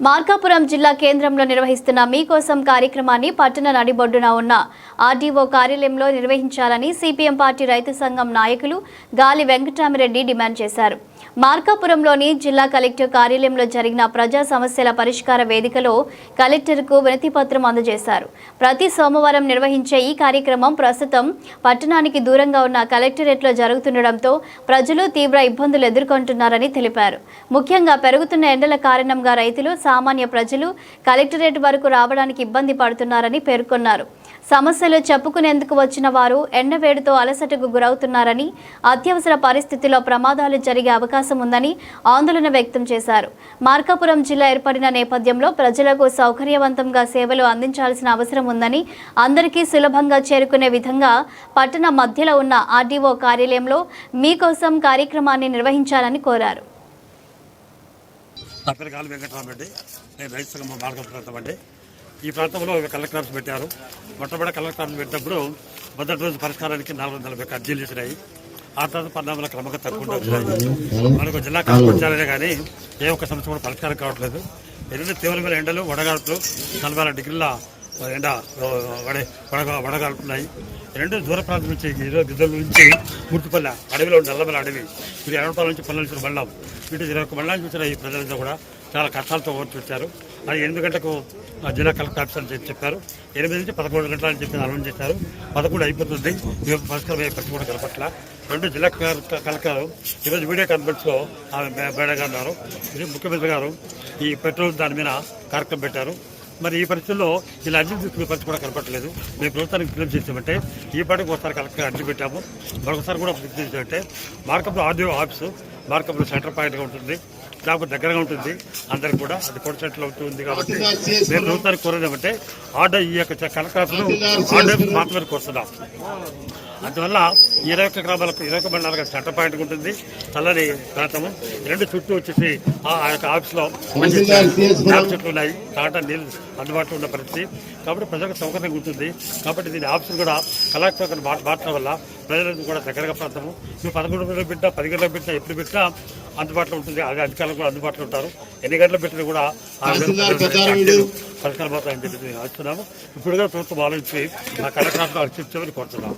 మార్కాపురం జిల్లా కేంద్రంలో నిర్వహిస్తున్న మీకోసం కార్యక్రమాన్ని పట్టణ నడిబొడ్డున ఉన్న ఆర్డీఓ కార్యాలయంలో నిర్వహించాలని సిపిఎం పార్టీ రైతు సంఘం నాయకులు గాలి వెంకటరామిరెడ్డి డిమాండ్ చేశారు. మార్కాపురంలోని జిల్లా కలెక్టర్ కార్యాలయంలో జరిగిన ప్రజా సమస్యల పరిష్కార వేదికలో కలెక్టర్కు వినతిపత్రం అందజేశారు. ప్రతి సోమవారం నిర్వహించే ఈ కార్యక్రమం ప్రస్తుతం పట్టణానికి దూరంగా ఉన్న కలెక్టరేట్లో జరుగుతుండటంతో ప్రజలు తీవ్ర ఇబ్బందులు ఎదుర్కొంటున్నారని తెలిపారు. ముఖ్యంగా పెరుగుతున్న ఎండల కారణంగా రైతులు, సామాన్య ప్రజలు కలెక్టరేట్ వరకు రావడానికి ఇబ్బంది పడుతున్నారని పేర్కొన్నారు. సమస్యలు చెప్పుకునేందుకు వచ్చిన వారు ఎండవేడితో అలసటకు గురవుతున్నారని, అత్యవసర పరిస్థితిలో ప్రమాదాలు జరిగే అవకాశం ఉందని ఆందోళన వ్యక్తం చేశారు. మార్కాపురం జిల్లా ఏర్పడిన నేపథ్యంలో ప్రజలకు సౌకర్యవంతంగా సేవలు అందించాల్సిన అవసరం ఉందని, అందరికీ సులభంగా చేరుకునే విధంగా పట్టణ మధ్యలో ఉన్న ఆర్డీఓ కార్యాలయంలో మీకోసం కార్యక్రమాన్ని నిర్వహించాలని కోరారు. నా పేరు గాలి వెంకటరామిరెడ్డి. నేను రైతు సంఘం మార్కాపురం ప్రాంతం అండి. ఈ ప్రాంతంలో కలెక్టర్ ఆఫీస్ పెట్టారు. మొట్టమొదటి కలెక్టర్ ఆఫీస్ పెట్టినప్పుడు మొదటి రోజు పరిష్కారానికి 440 అర్జీలు చేసినాయి. ఆ తర్వాత పరిణామాల క్రమంగా తక్కువ వచ్చినాయి. మనకు జిల్లా కలెక్టర్ వచ్చారనే కానీ ఏ ఒక్క సమస్య కూడా పరిష్కారం కావట్లేదు. ఎన్ని తీవ్రమైన ఎండలు, వడగాడుపులు, 40 డిగ్రీల ఎండ వడగాడుతున్నాయి. రెండు దూర ప్రాంతం నుంచి గిద్దల నుంచి మూర్తిపల్లె అడవిలో నల్లమల అడవి, ఇది 20 నుంచి పల్లెలు వెళ్ళాం. వీటి 21 మండలానికి వచ్చిన ఈ ప్రజలంతా కూడా చాలా కష్టాలతో ఓర్చి వచ్చారు. అది 8 గంటలకు జిల్లా కలెక్టర్ ఆఫీసర్ అని చెప్పారు. 8 నుంచి 11 గంటలు అని చెప్పి అనౌన్స్ చేశారు. 11 అయిపోతుంది. పరిష్కారం పరిస్థితి కూడా కనపట్ల. 2 జిల్లా కలెక్టర్ ఈరోజు వీడియో కాన్ఫరెన్స్లో మేడం గారు ఉన్నారు. ముఖ్యమంత్రి గారు ఈ పెట్రోల్ దాని మీద కార్యక్రమం పెట్టారు. మరి ఈ పరిస్థితుల్లో ఇలా అర్జీ తీసుకునే పరిస్థితి కూడా కనపట్లేదు. మేము ప్రభుత్వానికి ఫిల్మ్ చేసామంటే ఈ పాటికి ఒకసారి కలెక్టర్ అర్జీ పెట్టాము. మరొకసారి కూడా ఫిల్మ్ చేసామంటే Markapuram RDO office Markapuram centre పాయింట్గా ఉంటుంది, నాకు దగ్గరగా ఉంటుంది. అందరికి కూడా అది కొడ సెంటర్లో ఉంటుంది. కాబట్టి మేము ప్రభుత్వానికి కోరేదేమంటే ఈ యొక్క కలెక్టర్ ఆర్డర్ మాత్రమే కోరుతున్నాం. అందువల్ల 21 గ్రామాలకు 21 మండలాలకు సెంటర్ పాయింట్ ఉంటుంది. చల్లని ప్రాంతము. 2 చుట్టూ వచ్చేసి ఆ యొక్క ఆఫీస్లో మంచి చెట్లు ఉన్నాయి. తాట నీళ్ళు అందుబాటులో ఉన్న పరిస్థితి. కాబట్టి ప్రజలకు సౌకర్యంగా ఉంటుంది. కాబట్టి దీని ఆఫీసులు కూడా కలెక్టర్ మార్చడం వల్ల ప్రజలకు కూడా దగ్గరగా ప్రాంతము. మీరు 11 గంటలకు పెట్టినా 10 గంటలకు పెట్టినా ఎప్పుడు పెట్టినా అందుబాటులో ఉంటుంది. అదే అధికారులు కూడా అందుబాటులో ఉంటారు. ఎన్ని గంటలు పెట్టినా కూడా పరిష్కారం అవుతాయని చెప్పి ఆశిస్తున్నాము. ఇప్పుడు కూడా ప్రభుత్వం ఆలోచించి ఆ కలెక్టర్ ఆఫీస్లో అర్చించమని కోరుతున్నాము.